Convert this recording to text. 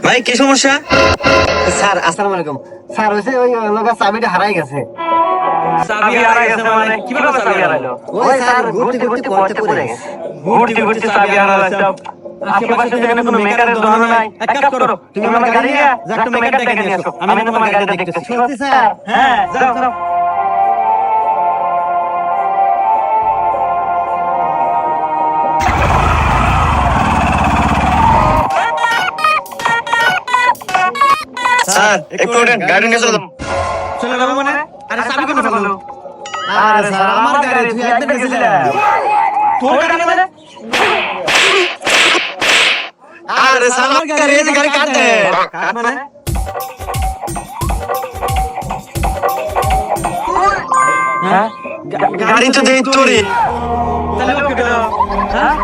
ভাই কি সমস্যা? স্যার আসসালামু আলাইকুম। স্যার হইছে ওই লোকের চাবিটা হারাই গেছে। চাবি হারাই গেছে মানে কিভাবে চাবি হারাইলো? ওই স্যার ঘুরতে ঘুরতে পড়তে পড়ে গেছে। ঘুরতে ঘুরতে চাবি হারাইছে। আশেপাশে যেখানে কোনো মেকারের দোকান নাই, এক কাজ করো, তুমি আমার গাড়ি নিয়ে যা একটা মেকার ডেকে নিয়ে আসো, আমি তোমার গাড়িটা দেখতেছি। সত্যি স্যার? হ্যাঁ, যাও যাও। স্যার একটু ওঠেন, গাড়ি নিয়ে চলো। চলে যাবো মানে? আরে চাবি কোথায় ফেললো? আরে স্যার আমার গাড়ি তুই একবার গেছিলেন। তোর গাড়ি মানে? আরে স্যার আমার গাড়ি, এই যে গাড়ি কাট দে। কাট মানে? হ্যাঁ? গাড়ি তো দেই তোরে। তাহলে ওকে দাও। হ্যাঁ?